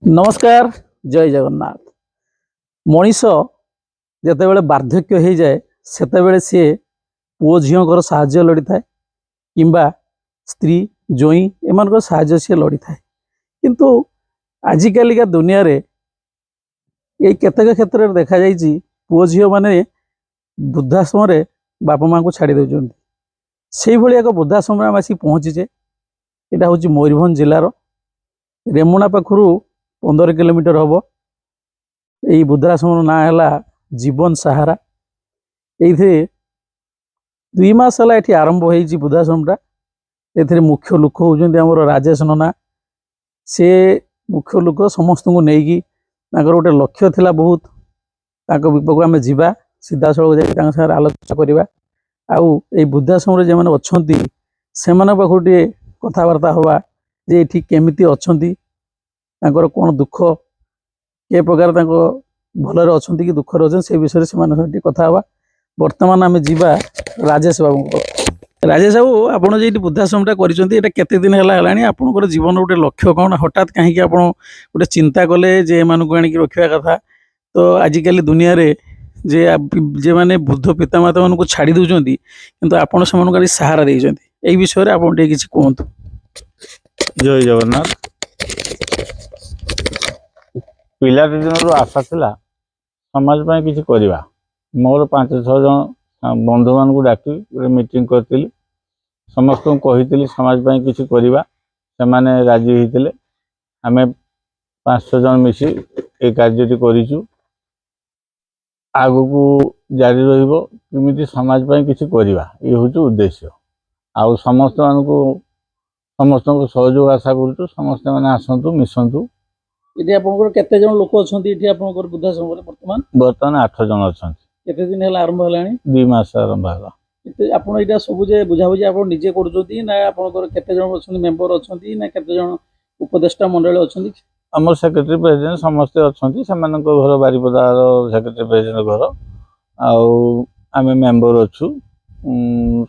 नमस्कार जय जगन्नाथ। मनीष जितेबाला बार्धक्य हो जाए से सी पुओ झीर साहाय्य लड़ी था कि स्त्री जोई एम साहाय्य सी लड़ी था किंतु आजिकालिका दुनिया रे ये केतक क्षेत्र में देखा जाइए पुओ झील मैंने वृद्धाश्रम बापा माँ को छाड़ी दौरान से भाई एक वृद्धाश्रम आम आसिक पहुँचीचे। यहाँ हूँ मयूरभंज जिलार रेमुणा पाखु 15 किलोमीटर हम यही वृद्धाश्रम ना है जीवन सहारा। ये 2 मास है ये आरंभ हो वृद्धाश्रमटा। ये मुख्य लोक होम राजेश नना से मुख्य लोक समस्त को लेकिन गोटे लक्ष्य थिला बहुत विपक आम जा सीधा सड़क जा आलोचना करवा आउ वृद्धाश्रम जो मैंने अच्छा से पाखे कथबार्ता हवा जे ये केमी अच्छा कौन दुख के प्रकार भलरे अच्छा कि दुखर अच्छे से विषय से कथा हवा। बर्तमान आम जा राजेश बाबू। राजेश बाबू आपड़ जो वृद्धाश्रमटा करते दिन है आपंकर जीवन गोटे लक्ष्य कौन हठात कहीं आप गोटे चिंता कले जे एम आणिक रखा कथा तो आजिकल दुनिया रे जे मैंने वृद्ध पितामाता मान को छाड़ी दौरान किंतु आपड़ से सहारा देते यही विषय आप किसी कहतु। जय जगन्नाथ। पिला दिन आशा थिला समाज पाई किसी करवा मोर 5-6 जन बंधु मान को डाकी गोटे मीटिंग करी समस्त को कही समाज पाई किसी करवा से माने राजी होते आम 5-6 जन मिसी ये कार्यटी करूँ आगु को जारी रमी समाज पाई किसी करवा ये हूँ उद्देश्य आउ समस्त मान को समस्त सहयोग आशा करूँ समस्त मैंने आसतु मिशंतु। ये आपते जन लोक अच्छा वृद्धाश्रम बर्तमान 8 जन अच्छा केते दिन है आरंभ है 2 मास आरंभ है। आपड़ यहाँ सब बुझाबुझी आप निजे करते जन अच्छा मेम्बर अच्छा ना केते जन उपदेष्टा मंडल अच्छा आम सेक्रेटरी प्रेसिडेंट समस्ते अच्छा से घर बारिपदार सेक्रेटरी प्रेसिडेंट घर आम मेम्बर अच्छु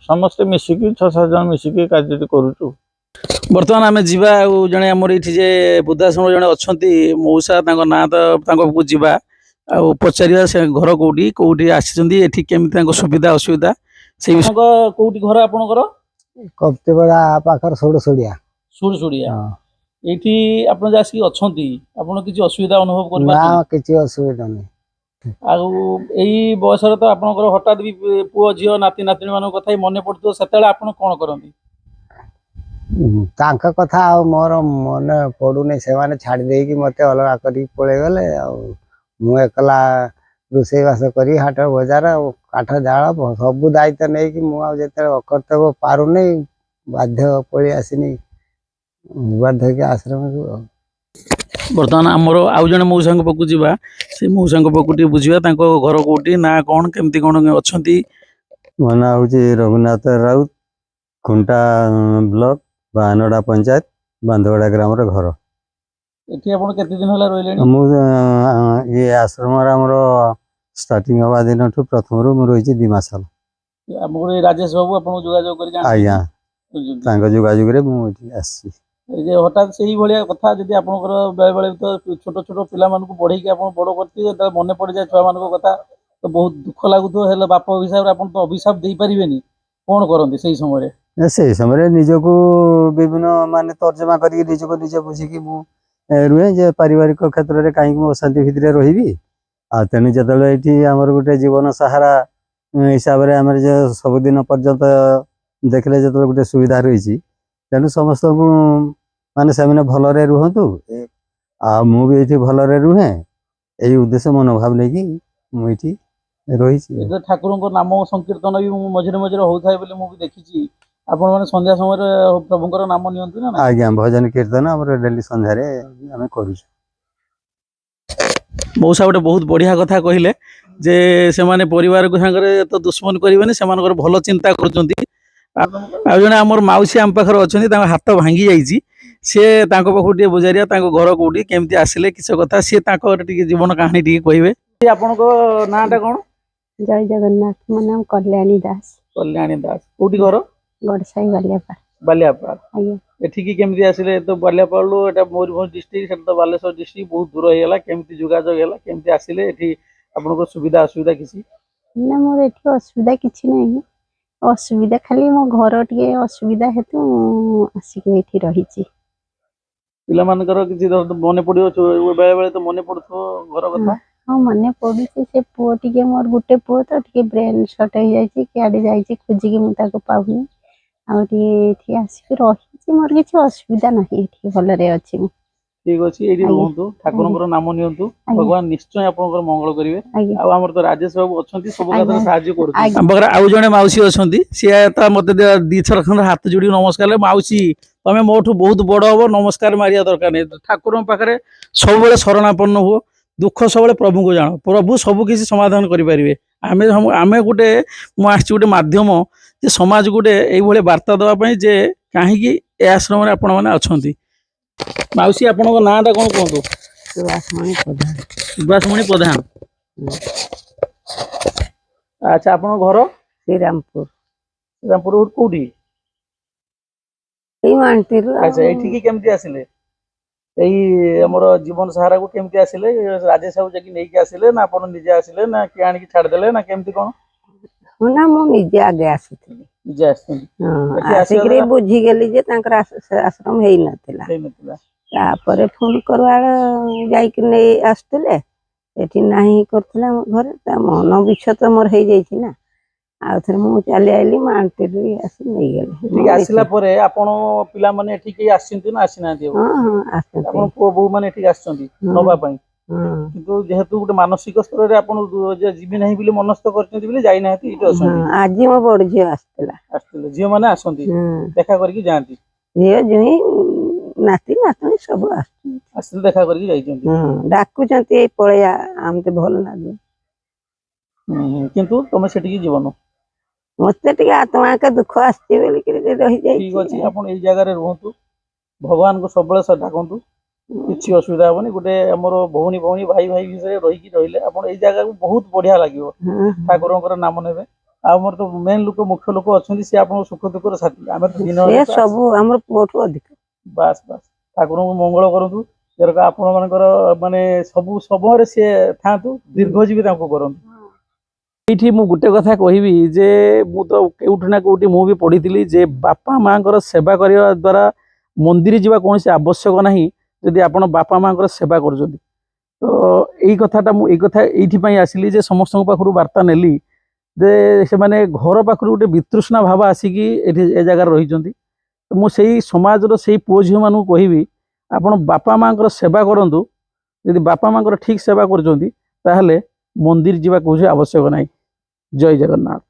समस्ते मिसिक 6-7 जन मिसिक कार्य करूँ। बर्तमान आम जा जड़े आमर ये वृद्धाश्रम जड़े अच्छा मौसा ना तो जा पचार से घर कौटी कौटी आसी केमी सुविधा असुविधा से कौटी घर आपणकर कप्तिबड़ा पाखर सोड़सोड़िया सुड़सुड़िया ये आप अच्छा किसी असुविधा अनुभव कर किसी असुविधा नहीं बयस तो आप हठात भी पुओ झील नाती नातुणी मान कथा मन पड़ो से आप कौन करती तांका कथा मोर मन पड़ूनी से माने छाड़ी देकी मते अलग करी पळे गले मु एकला रोषेईवास करी हाट बजार काठ जाल सब दायित्व नहीं कि मुझे अकर्तव्य पार नहीं बाध्य पड़ी आसनी बार्धक्य आश्रम को। बर्तमान आमर आउ जड़े मौसा पाक जा से मौसा पाक बुझा घर कौटी ना कौन केमती कौन अच्छा मो ना हूँ रघुनाथ राउत खुंटा ब्लॉक बानोड़ा पंचायत बांधवड़ा ग्राम घर ये आश्रम स्टार्टिंग हवा दिन प्रथम रू मुझे 2 मास राजेश बाबू आप जोगाजोग आज्ञा जोगाजोग आसी हठात से भाया कथा जब आप बेले बेले तो छोट छोट पिला बढ़े बड़ करते मन पड़ जाए छुआ मान कथा तो बहुत दुख लगुत बाप हिसाब से तो अभिशाप दे पारे कौन करते से समय से समय निजक विभिन्न मान तर्जमा कर निजक निजे बुझिकी रुहे जे पारिवारिक क्षेत्र में कहीं अशांति भितर रही तेणु जो ये आमर गोटे जीवन सहारा हिसाब से आम सबुदिन पर्यंत देखले जो गोटे सुविधा रही तेणु समस्त को माने से भलरे रुहतु मुझे भलरे रुहे यही उद्देश्य मनोभाव लेकिन मुझे रही ठाकुर नाम संकीर्तन भी मझे मझे होता है मुझे देखी आपण मैंने संध्या समय प्रभुंर नाम नियंतु ना आज्ञा भजन कीर्तन डेली संध्यार आम कर मौसा गोटे बहुत बढ़िया कथा कहले जे से माने परिवार को सांगरे तो दुश्मन करेंगे से भल चिंता कर जड़े आमर मौसी आम पाखे अच्छा हाथ भांगी जाइए सी पाख बुझारिया घर कौटी केमती आसिले किस कथा सी जीवन कहानी टी कहे आपण नाटा कौन जय जगन्नाथ मो नाम कल्याणी दास कल्याणी दास कौटी घर गड़साई बालियापार बालियापार आज्ञा ଏଠିକି କେମିତି ଆସିଲେ ତ ବାଲିଆପାଳରୁ ଏଟା ମୟୂରଭଞ୍ଜ ଡିଷ୍ଟ୍ରିକ୍ଟ ସେଟା ତ ବାଲେଶ୍ୱର ଡିଷ୍ଟ୍ରିକ୍ଟ ବହୁତ ଦୂର ହେଇଗଲା କେମିତି ଯୋଗାଯୋଗ ହେଲା କେମିତି ଆସିଲେ ଏଠି ଆପଣଙ୍କ ସୁବିଧା ଅସୁବିଧା କିଛି ନା ମୋର ଏଠି ଅସୁବିଧା କିଛି ନାହିଁ ଅସୁବିଧା ଖାଲି ମୋ ଘର ଟିକେ ଅସୁବିଧା ହେତୁ ମୁଁ ଆସିକି ଏଠି ରହିଛି। ପିଲାମାନଙ୍କର କିଛି ମନେ ପଡିବ ବେଳେ ବେଳେ ତ ମନେ ପଡୁଥିବ ଘର କଥା ହଁ ମନେ ପଡୁଛି ସେ ପୁଅ ଟିକେ ମୋର ଗୋଟେ ପୁଅ ତ ଟିକେ ବ୍ରେନ୍ ସର୍ଟ ହେଇଯାଇଛି କିଆଡେ ଯାଇଛି ଖୋଜିକି ମୁଁ ତାକୁ ପାଉନି ଆଉ ଟିକେ ଏଠି ଆସିକି ରହିଛି ମୋର କିଛି ଅସୁବିଧା ନାହିଁ ଏଠି ଭଲରେ ଅଛି ମୁଁ। ଠିକ ଅଛି ଏଇଠି ଆଜ୍ଞା। ରୁହନ୍ତୁ ଠାକୁରଙ୍କର ନାମ ନିଅନ୍ତୁ ଆଜ୍ଞା। ଭଗବାନ ନିଶ୍ଚୟ ଆପଣଙ୍କର ମଙ୍ଗଳ କରିବେ ଆଜ୍ଞା ଆଉ ଆମର ତ ରାଜେଶ ବାବୁ ଅଛନ୍ତି ସବୁ ଆଜ୍ଞା। କଥାରେ ସାହାଯ୍ୟ କରୁଛନ୍ତି ଆଜ୍ଞା। ଆମ ପାଖରେ ଆଉ ଜଣେ ମାଉସୀ ଅଛନ୍ତି ସିଏ ତ ମତେ ଦିଥର ଖଣ୍ଡେ ହାତ ଯୋଡିକି ନମସ୍କାର ହେଲେ ମାଉସୀ ତମେ ମୋଠୁ ବହୁତ ବଡ ହବ ନମସ୍କାର ମାରିବା ଦରକାର ନାହିଁ ଠାକୁରଙ୍କ ପାଖରେ ସବୁବେଳେ ଶରଣାପନ୍ନ ହୁଅ ଦୁଃଖ ସବୁବେଳେ ପ୍ରଭୁଙ୍କୁ ଜାଣ ପ୍ରଭୁ ସବୁ କିଛି ସମାଧାନ କରିପାରିବେ ଆମେ ଗୋଟେ ମୁଁ ଆସିଛି ଗୋଟେ ମାଧ୍ୟମ ଯେ ସମାଜ ଗୋଟେ ଏଇଭଳି ବାର୍ତ୍ତା ଦେବା ପାଇଁ ଯେ କାହିଁକି ଏ ଆଶ୍ରମରେ ଆପଣମାନେ ଅଛନ୍ତି। ମାଉସୀ ଆପଣଙ୍କ ନାଁ ଟା କଣ କୁହନ୍ତୁ? ସୁବାସମଣି ପ୍ରଧାନ। ସୁବାସମଣି ପ୍ରଧାନ। ଆଚ୍ଛା ଆପଣଙ୍କ ଘର ଶ୍ରୀରାମପୁର ଶ୍ରୀରାମପୁର କୋଉଠି? ଏଇ ମାଣ୍ଟିରୁ ଆଚ୍ଛା ଏଇଠିକି କେମିତି ଆସିଲେ? ଏଇ ଆମର ଜୀବନ ସାହାରାକୁ କେମିତି ଆସିଲେ ରାଜେଶ ବାବୁ ଯାଇକି ନେଇକି ଆସିଲେ ନା ଆପଣ ନିଜେ ଆସିଲେ ନା କିଏ ଆଣିକି ଛାଡିଦେଲେ ନା କେମିତି କଣ? ହଁ ନା ମୁଁ ନିଜେ ଆଗେ ଆସିଥିଲି ନିଜେ ଆସିଛନ୍ତି ହଁ ଏଠି ଆସିବା ଆସିକିରି ଦ୍ୱାରା ବୁଝିଗଲି ଯେ ତାଙ୍କର ଆଶ୍ରମ ହେଇନଥିଲା ହେଇନଥିଲା ତାପରେ ଫୋନ୍ କରୁଆଳ ଯାଇକି ନେଇ ଆସୁଥିଲେ ଏଠି ନାହିଁ କରୁଥିଲା ଆମ ଘରେ ତା ମନ ବିଚ୍ଛେଦ ମୋର ହେଇଯାଇଛି ନା ଆଉ ଥରେ ମୁଁ ଚାଲି ଆଇଲି ମାଣ୍ଟିରୁ ଆସି ନେଇଗଲି ଏଠିକି ଆସିଲା ପରେ ଆପଣ ପିଲାମାନେ ଏଠିକି ଆସିଛନ୍ତି ନା ଆସିନାହାନ୍ତି ଆଉ ହଁ ହଁ ଆସନ୍ତି ଆପଣ ପୁଅ ବୋହୂ ମାନେ ଏଠିକି ଆସିଛନ୍ତି ନବା ପାଇଁ ହଁ କିନ୍ତୁ ଯେହେତୁ ଗୋଟେ ମାନସିକ ସ୍ତରରେ ଆପଣ ଯିବି ନାହିଁ ବୋଲି ମନସ୍ଥ କରିଛନ୍ତି ବୋଲି ଯାଇନାହାନ୍ତି ଏଇଠି ହଁ ଅଛନ୍ତି ଆଜି ମୋ ବଡ ଝିଅ ଆସିଥିଲା ଆସିଥିଲେ ଝିଅ ମାନେ ଆସନ୍ତି ଦେଖା କରିକି ଯାଆନ୍ତି ଝିଅ ଜୁଇଁ ନାତି ନାତୁଣୀ ସବୁ ଆସୁଛନ୍ତି ଆସିଲେ ଦେଖା କରିକି ଯାଇଛନ୍ତି ଡାକୁଛନ୍ତି ଏଇ ପଳେଇଆ ଆମତେ ଭଲ ଲାଗୁନି କିନ୍ତୁ ତମେ ସେଠିକି ଯିବନି ମତେ ଟିକେ ଆତ୍ମାକେ ଦୁଃଖ ଆସିଛି ବୋଲିକିରି ଠିକ ରହିଯାଇଛି ଅଛି ଆପଣ ଏଇ ଜାଗାରେ ରୁହନ୍ତୁ ଭଗବାନଙ୍କୁ ସବୁବେଳେ ଡାକନ୍ତୁ କିଛି ଅସୁବିଧା ହବନି ଗୋଟେ ଆମର ଭଉଣୀ ଭାଇ ଭିତରେ ରହିକି ରହିଲେ ଆପଣ ଏଇ ଜାଗାକୁ ବହୁତ ବଢିଆ ଲାଗିବ ଠାକୁରଙ୍କର ନାମ ନେବେ ଆଉ ଆମର ତ ମେନ୍ ଲୋକ ମୁଖ୍ୟ ଲୋକ ଅଛନ୍ତି ସେ ଆପଣଙ୍କ ସୁଖ ଦୁଃଖର ସାଥି ଆମେ ତ ଦିନ ସେ ସବୁ ଆମର ପୁଅଠୁ ଅଧିକ ବାସ୍ ଠାକୁରଙ୍କୁ ମଙ୍ଗଳ କରନ୍ତୁ ଯେରକ ଆପଣ ମାନଙ୍କର ମାନେ ସବୁ ସମୟରେ ସିଏ ଥାଆନ୍ତୁ ଦୀର୍ଘଜୀବୀ ତାଙ୍କୁ କରନ୍ତୁ ଏଇଠି ମୁଁ ଗୋଟେ କଥା କହିବି ଯେ ମୁଁ ତ କେଉଁଠି ନା କେଉଁଠି ମୁଁ ବି ପଢିଥିଲି ଯେ ବାପା ମାଙ୍କର ସେବା କରିବା ଦ୍ୱାରା ମନ୍ଦିର ଯିବା କୌଣସି ଆବଶ୍ୟକ ନାହିଁ ଯଦି ଆପଣ ବାପା ମାଙ୍କର ସେବା କରୁଛନ୍ତି ତ ଏଇ କଥାଟା ମୁଁ ଏଇ କଥା ଏଇଥିପାଇଁ ଆସିଲି ଯେ ସମସ୍ତଙ୍କ ପାଖରୁ ବାର୍ତ୍ତା ନେଲି ଯେ ସେମାନେ ଘର ପାଖରୁ ଗୋଟେ ବିତୃଷ୍ଣା ଭାବ ଆସିକି ଏଠି ଏ ଜାଗାରେ ରହିଛନ୍ତି ତ ମୁଁ ସେଇ ସମାଜର ସେଇ ପୁଅ ଝିଅମାନଙ୍କୁ କହିବି ଆପଣ ବାପା ମାଙ୍କର ସେବା କରନ୍ତୁ ଯଦି ବାପା ମାଙ୍କର ଠିକ୍ ସେବା କରୁଛନ୍ତି ତାହେଲେ ମନ୍ଦିର ଯିବା କୌଣସି ଆବଶ୍ୟକ ନାହିଁ। ଜୟ ଜଗନ୍ନାଥ।